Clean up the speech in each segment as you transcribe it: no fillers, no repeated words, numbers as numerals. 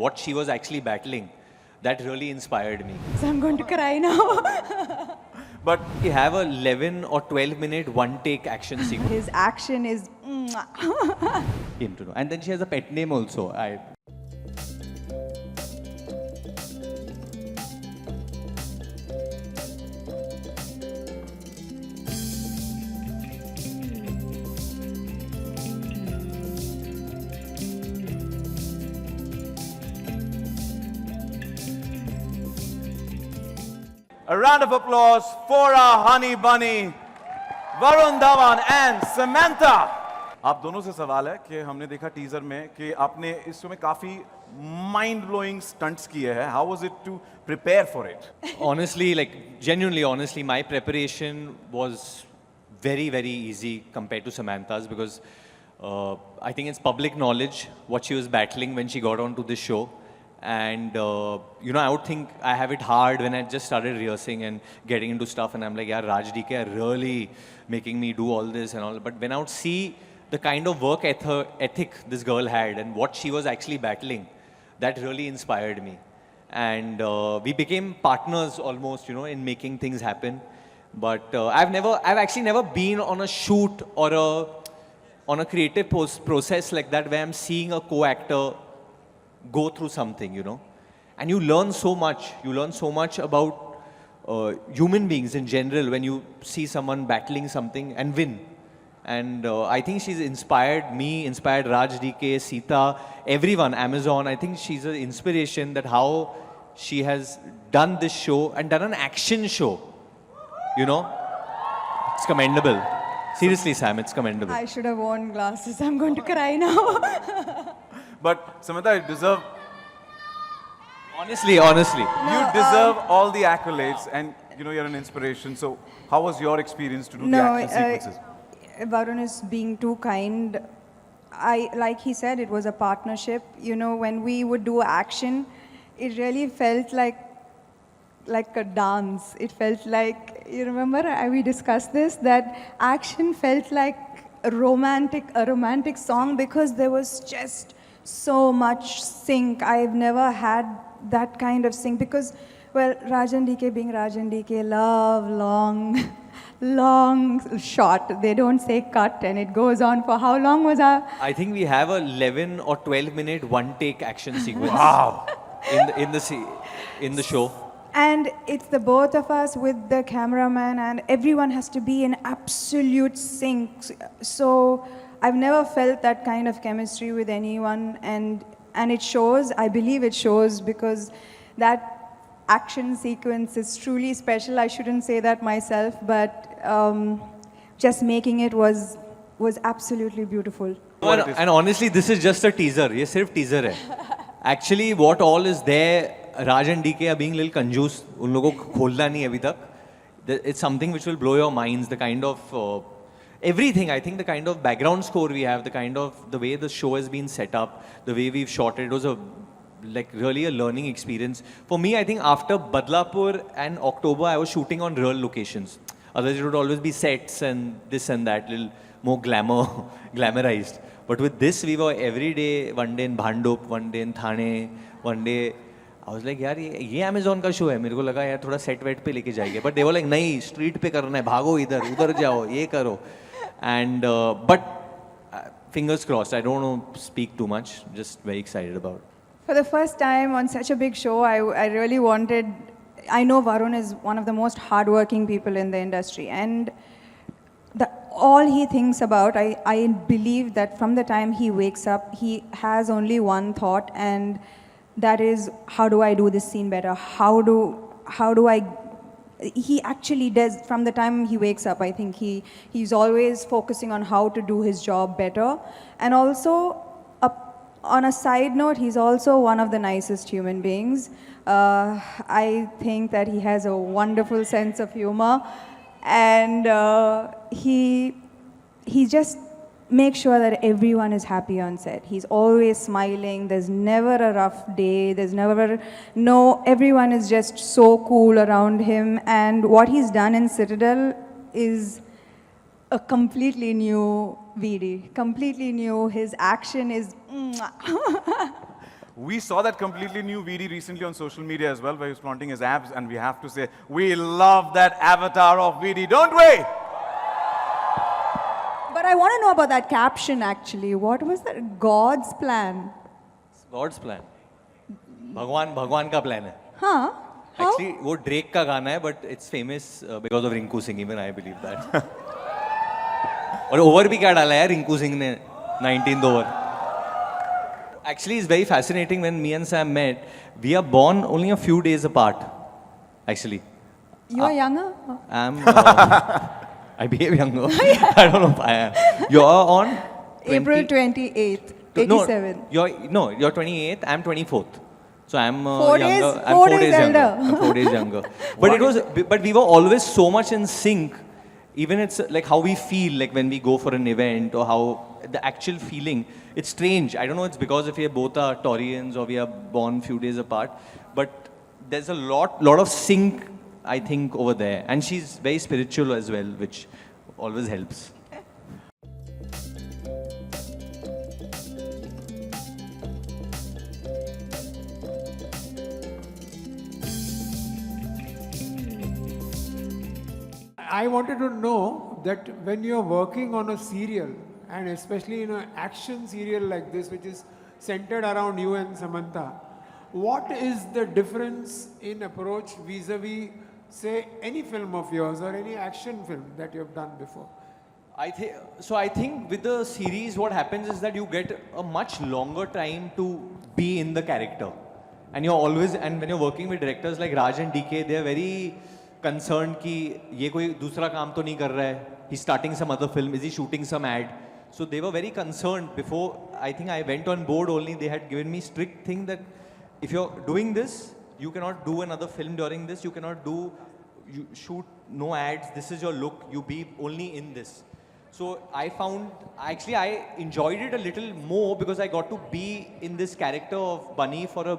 what she was actually battling, that really inspired me. So I'm going to cry now. But we have a 11 or 12 minute one take action sequence. His action is... Came to know. And then she has a pet name also. A round of applause for our honey bunny, Varun Dhawan and Samantha. आप दोनों से सवाल है कि हमने देखा teaser में कि आपने इस समय काफी mind blowing stunts किए हैं. How was it to prepare for it? Honestly, like genuinely honestly, my preparation was very, very easy compared to Samantha's because I think it's public knowledge what she was battling when she got onto this show. And you know, I would think I have it hard when I just started rehearsing and getting into stuff, and I'm like, yeah, Raj DK are really making me do all this and all. But when I would see the kind of work ethic this girl had and what she was actually battling, that really inspired me. And we became partners almost, you know, in making things happen. But I've actually never been on a shoot or on a creative process like that where I'm seeing a co-actor go through something, you know, and you learn so much. You learn so much about human beings in general when you see someone battling something and win. And I think she's inspired me, inspired Raj DK, Sita, everyone, Amazon. I think she's an inspiration that how she has done this show and done an action show, you know. It's commendable. Seriously, Sam, it's commendable. I should have worn glasses. I'm going to cry now. But Samantha, you deserve. Honestly. You deserve all the accolades, and you know you're an inspiration. So, how was your experience to do the action sequences? Varun is being too kind. Like he said, it was a partnership. You know, when we would do action, it really felt like a dance. It felt like, you remember we discussed this, that action felt like a romantic song because there was just so much sync. I've never had that kind of sync because, well, Rajan DK being Rajan DK, love, long shot. They don't say cut and it goes on for how long was our... I think we have a 11 or 12 minute one take action sequence. Wow. in the show. And it's the both of us with the cameraman, and everyone has to be in absolute sync. So I've never felt that kind of chemistry with anyone, and it shows. I believe it shows because that action sequence is truly special. I shouldn't say that myself, but just making it was absolutely beautiful. And honestly, this is just a teaser. ये सिर्फ teaser है. Actually, what all is there, Raj and DK are being a little कंजूस. उन लोगों को खोलना नहीं अभी तक. It's something which will blow your minds. The kind of everything. I think the kind of background score we have, the way the show has been set up, the way we've shot it, was really a learning experience. For me, I think after Badlapur and October, I was shooting on real locations. Otherwise, it would always be sets and this and that, little more glamorized. But with this, we were every day, one day in Bhandup, one day in Thane, one day. I was like, यार ये Amazon का show है. मेरे को लगा यार थोड़ा set wait पे लेके जाएंगे. But they were like, नहीं, street पे करना है, भागो इधर, उधर जाओ, ये करो. And but fingers crossed. I don't want to speak too much. Just very excited about it. For the first time on such a big show, I really wanted. I know Varun is one of the most hardworking people in the industry, and all he thinks about, I believe that from the time he wakes up, he has only one thought, and that is, how do I do this scene better? How do I? He actually does from the time he wakes up. I think he's always focusing on how to do his job better, and also on a side note, he's also one of the nicest human beings. I think that he has a wonderful sense of humor, and he just makes sure that everyone is happy on set. He's always smiling. There's never a rough day. Everyone is just so cool around him. And what he's done in Citadel is a completely new VD, completely new. His action is... We saw that completely new VD recently on social media as well, where he was flaunting his abs, and we have to say, we love that avatar of VD, don't we? But I want to know about that caption actually. What was that? God's plan. God's plan. भगवान का plan है. Huh? How? Actually, वो Drake का गाना है, but it's famous because of Rinku Singh. Even I believe that. और over भी क्या डाला है Rinku Singh ने 19th over. Actually, it's very fascinating when me and Sam met. We are born only a few days apart. Actually, You are younger? I'm. I behave younger. I don't know if I am. You're on April 28th, 87. You're 28th. I'm 24th. So I'm 4 younger. days, I'm 4 4 days days younger. elder. I'm 4 days younger. But we were always so much in sync. Even it's like how we feel like when we go for an event or how the actual feeling. It's strange. I don't know. It's because if we both are Taurians or we are born few days apart. But there's a lot of sync, I think, over there. And she's very spiritual as well, which always helps. I wanted to know that when you're working on a serial, and especially in an action serial like this, which is centered around you and Samantha, what is the difference in approach vis-a-vis, say, any film of yours or any action film that you've done before? I think with the series, what happens is that you get a much longer time to be in the character, and when you're working with directors like Raj and DK, they're very concerned कि ये कोई दूसरा काम तो नहीं कर रहा है. He's starting some other film. Is he shooting some ad? So they were very concerned before. I think I went on board only. They had given me strict thing that if you're doing this, you cannot do another film during this. You cannot you shoot no ads. This is your look. You be only in this. So I found, actually I enjoyed it a little more because I got to be in this character of Bunny for a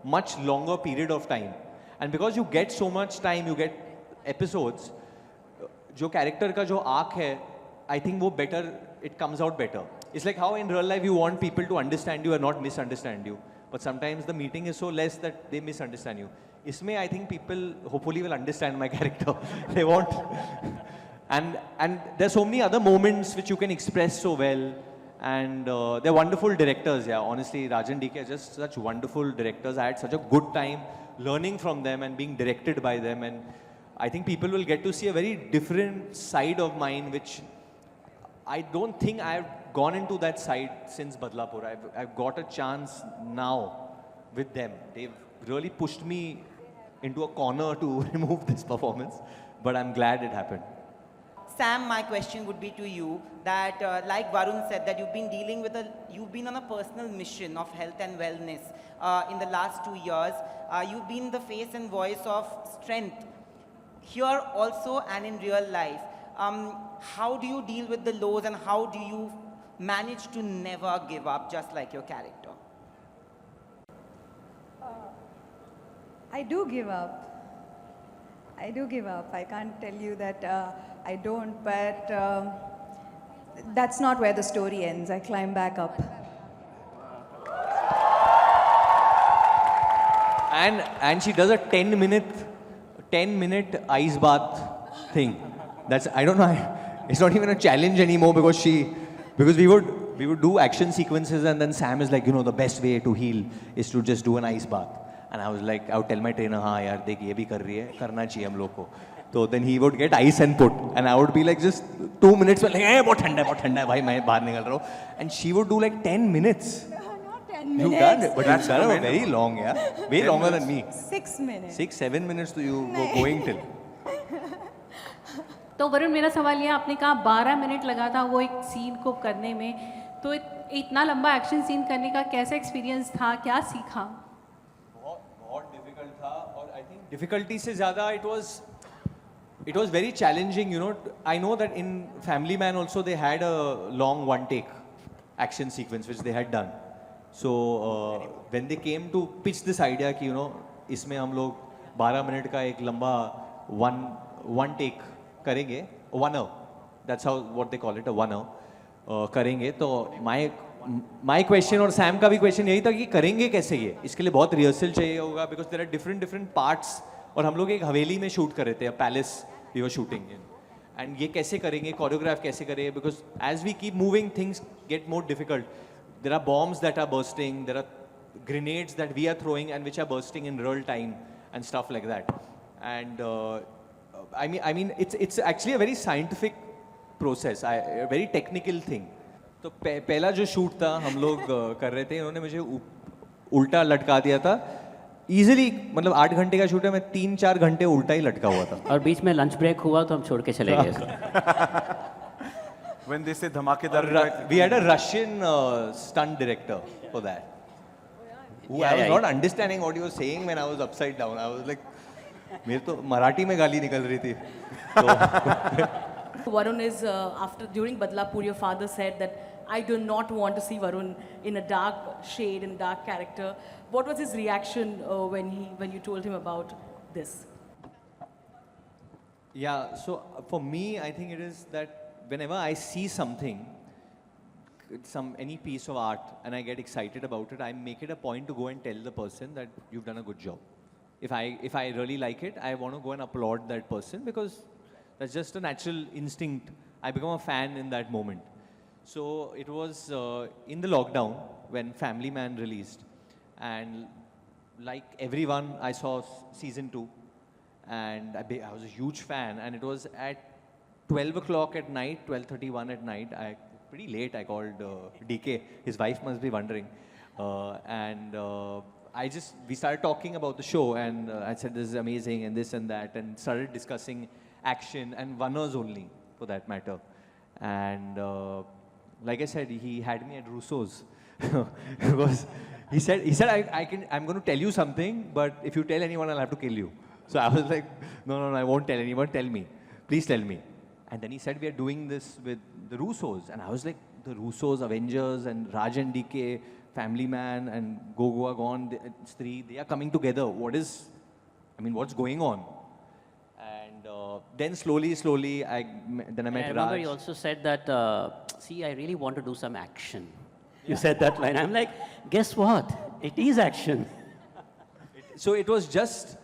much longer period of time. And because you get so much time, you get episodes, जो character का जो arc है, I think वो better, it comes out better. It's like how in real life you want people to understand you and not misunderstand you. But sometimes the meeting is so less that they misunderstand you. इसमें I think people hopefully will understand my character. They won't. And there's so many other moments which you can express so well. And they're wonderful directors, yeah. Honestly, Raj and DK are just such wonderful directors. I had such a good time learning from them and being directed by them. And I think people will get to see a very different side of mine, which I don't think I've gone into that side since Badlapur. I've got a chance now with them. They've really pushed me into a corner to remove this performance, but I'm glad it happened. Sam, my question would be to you that, like Varun said, that you've been on a personal mission of health and wellness in the last 2 years. You've been the face and voice of strength here also and in real life. How do you deal with the lows and how do you manage to never give up, just like your character? I do give up. I do give up. I can't tell you that I don't, but that's not where the story ends. I climb back up. And she does a 10-minute ice bath thing. That's, I don't know, it's not even a challenge anymore because we would do action sequences and then Sam is like, you know, the best way to heal is to just do an ice bath. And I was like, I would tell my trainer, हाँ यार देख ये भी कर रही है, करना चाहिए हम लोग को. So then he would get ice and put, and I would be like just 2 minutes में like, hey, बहुत ठंडा है भाई मैं बाहर निकल रहा हूँ. And she would do like 10 minutes. Not 10 minutes. You've done it, but you've done it very long, yeah. Way longer than me. 6 minutes. 6-7 minutes to you go going till. तो वरुण मेरा सवाल ये आपने कहा 12 मिनट लगा था वो एक सीन को करने में, तो इतना लंबा एक्शन सीन करने का कैसा एक्सपीरियंस था, क्या सीखा? बहुत डिफिकल्ट था और आई थिंक डिफिकल्टी से ज़्यादा it was very challenging, you know. I know that in Family Man also they had a long one take action sequence which they had done. So when they came to pitch this idea कि you know इसमें हम लोग 12 minute का एक लंबा one take करेंगे, 1 hour, that's how what they call it, a 1 hour करेंगे, तो माई क्वेश्चन और सैम का भी क्वेश्चन यही था कि करेंगे कैसे ये, इसके लिए बहुत रिहर्सल चाहिए होगा because there are different different parts, और हम लोग एक हवेली में शूट कर रहे थे, palace we were shooting in, and ये कैसे करेंगे, कोरियोग्राफ कैसे करेंगे, because as we keep moving things get more difficult. There are bombs that are bursting, there are grenades that we are throwing and which are bursting in real time and stuff like that. And I mean it's actually a very scientific process, a very technical thing. तो पहला जो shoot था हम लोग कर रहे थे, इन्होंने मुझे उल्टा लटका दिया था इजीली, मतलब 8 घंटे का शूट है, मैं 3-4 घंटे उल्टा ही लटका हुआ था. और बीच में लंच ब्रेक हुआ तो हम छोड़ के चले गए. When they say धमाकेदार, we had a Russian stunt director for that. I was not understanding what he was saying when I was upside down. I was like, मेरे तो मराठी में गाली निकल रही थी. Varun is during Badlapur, your father said that I do not want to see Varun in a dark shade, in a dark character. What was his reaction when you told him about this? Yeah, so for me, I think it is that whenever I see something, any piece of art, and I get excited about it, I make it a point to go and tell the person that you've done a good job. If I really like it, I want to go and applaud that person because that's just a natural instinct. I become a fan in that moment. So it was in the lockdown when Family Man released, and like everyone, I saw season 2, and I was a huge fan, and it was at 12 o'clock at night, 12:31 at night. Pretty late, I called DK. His wife must be wondering. We started talking about the show, and I said this is amazing and this and that, and started discussing action and runners only, for that matter. And like I said, he had me at Russo's. Because he said I'm going to tell you something, but if you tell anyone, I'll have to kill you. So I was like, no, I won't tell anyone. Tell me, please tell me. And then he said, we are doing this with the Russos. And I was like, the Russos, Avengers, and Raj and DK, Family Man, and Go Goa Gone, it's 3, they are coming together. What's going on? And then slowly, I met I remember Raj. you also said that, see, I really want to do some action. You said that line. I'm like, guess what? It is action. So it was just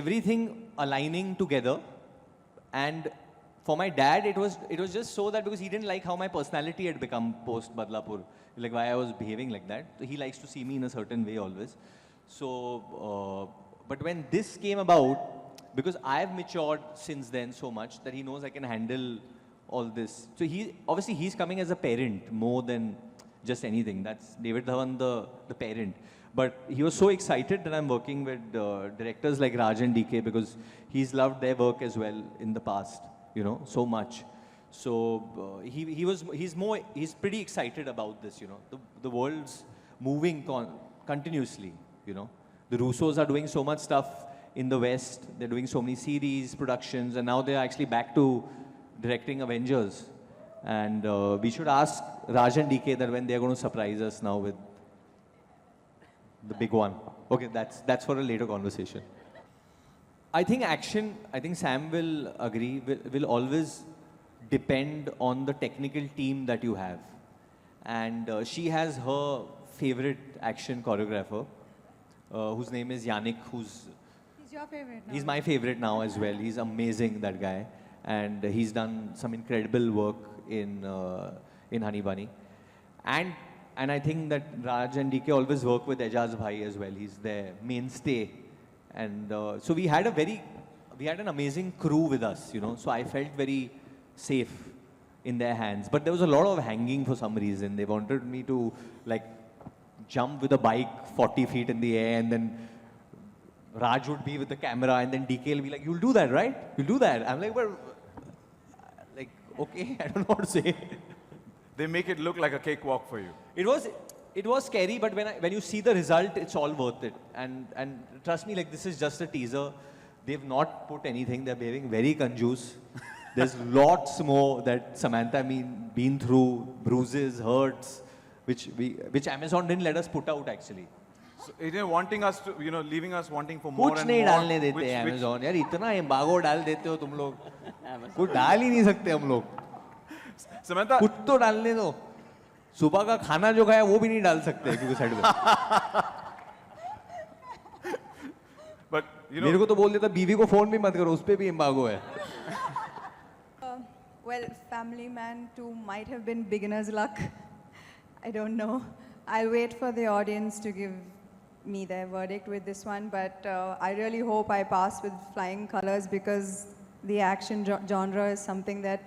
everything aligning together. And for my dad, it was just so that because he didn't like how my personality had become post Badlapur, like why I was behaving like that. So he likes to see me in a certain way always. So, but when this came about, because I have matured since then so much that he knows I can handle all this. So he's coming as a parent more than just anything. That's David Dhawan, the parent. But he was so excited that I'm working with directors like Raj and DK because he's loved their work as well in the past, so much. So he's pretty excited about this, The world's moving continuously, The Russos are doing so much stuff in the West. They're doing so many series, productions, and now they're actually back to directing Avengers. And we should ask Raj and DK that when they're going to surprise us now with the big one. Okay, that's for a later conversation. I think Sam will agree, will always depend on the technical team that you have. And she has her favorite action choreographer, whose name is Yannick, He's your favorite now. He's my favorite now as well. He's amazing, that guy. And he's done some incredible work in Honey Bunny. And I think that Raj and DK always work with Ejaz Bhai as well. He's their mainstay. And so we had an amazing crew with us, So I felt very safe in their hands. But there was a lot of hanging for some reason. They wanted me to jump with a bike 40 feet in the air, and then Raj would be with the camera, and then DK will be like, "You'll do that, right? You'll do that." I'm like, "Well, okay, I don't know what to say." They make it look like a cakewalk for you. It was scary, but when you see the result, it's all worth it. And trust me, this is just a teaser. They've not put anything. They're behaving very conjuice. There's lots more that Samantha been through, bruises, hurts, which Amazon didn't let us put out actually. So they're wanting us to, leaving us wanting for more कुछ and नहीं more. डालने देते हैं Amazon. यार इतना एम्बागो डाल देते हो तुम लोग. कुछ डाल ही नहीं सकते हम लोग. Samantha, कुछ तो डालने दो. सुबह का खाना जो खाया वो भी नहीं डाल सकते क्योंकि साइड में But you मेरे know, को तो बोल देता बीवी को फोन भी मत करो, उस पे भी एम्बार्गो है. Well, family man too might have been beginner's luck. I don't know. I'll wait for the audience to give me their verdict with this one, but I really hope I pass with flying colors because the action genre is something that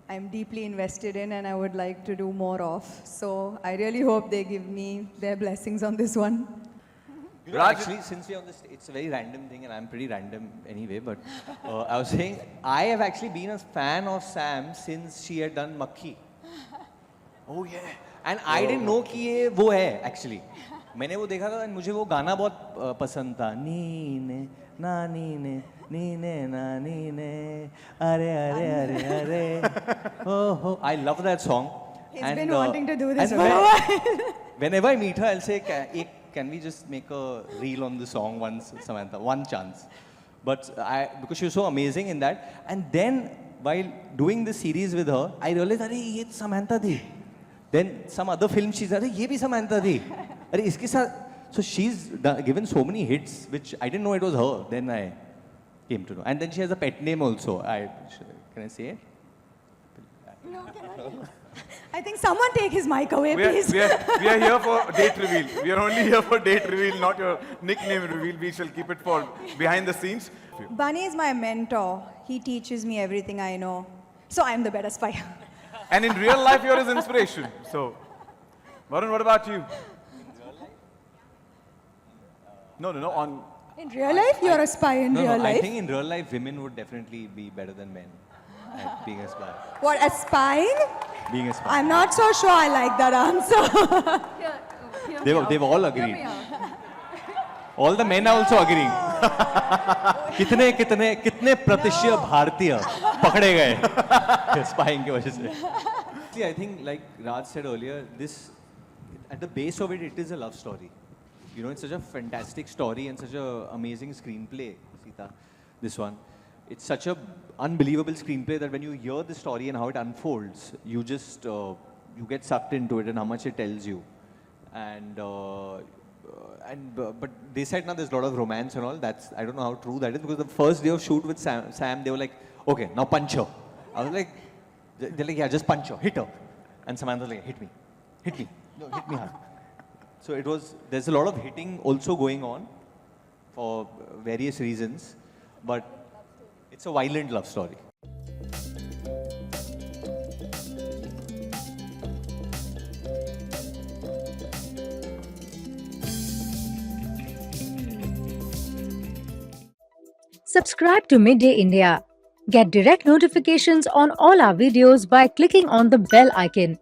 I'm deeply invested in and I would like to do more of. So I really hope they give me their blessings on this one. Raj, Actually, since we're on this, it's a very random thing, and I'm pretty random anyway. But I was saying, I have actually been a fan of Sam since she had done Makhi. oh yeah. And I didn't know कि ये वो है actually. मैंने वो देखा था and मुझे वो गाना बहुत पसंद था. नी ने ना नी ने अरे अरे अरे अरे oh ho. I love that song. He's been wanting to do this and for a while. Whenever I meet her, I'll say, can we just make a reel on the song once, Samantha? One chance. But because she was so amazing in that. And then, while doing the series with her, I realized, अरे ये तो Samantha थी. Then some other film she's अरे ये भी Samantha थी. अरे इसके साथ. So she's given so many hits, which I didn't know it was her. Then I came to know. And then she has a pet name also. Can I say it? No, cannot. I think someone take his mic away, We are, please. we are here for date reveal. We are only here for date reveal, not your nickname reveal. We shall keep it for behind the scenes. Bunny is my mentor. He teaches me everything I know. So I'm the better spy. And in real life, you're his inspiration. So, Varun, what about you? No. In real life, you're a spy in real I life. think in real life, women would definitely be better than men at being a spy. What, a spying? Being a spy. I'm not so sure I like that answer. They've all agreed. All the men are also agreeing. कितने प्रतिशत भारतीय पकड़े गए spying की वजह से. See, I think like Raj said earlier, this at the base of it is a love story. You know, it's such a fantastic story and such an amazing screenplay, Sita. This one, it's such a unbelievable screenplay that when you hear the story and how it unfolds, you just you get sucked into it and how much it tells you. And but they said now there's a lot of romance and all. That's, I don't know how true that is, because the first day of shoot with Sam, they were like, okay, now punch her. I was like, they're like, yeah, just punch her, hit her. And Samantha was like, hit me, no, hit me hard. So it was, there's a lot of hitting also going on for various reasons, but it's a violent love story. Subscribe to Midday India. Get direct notifications on all our videos by clicking on the bell icon.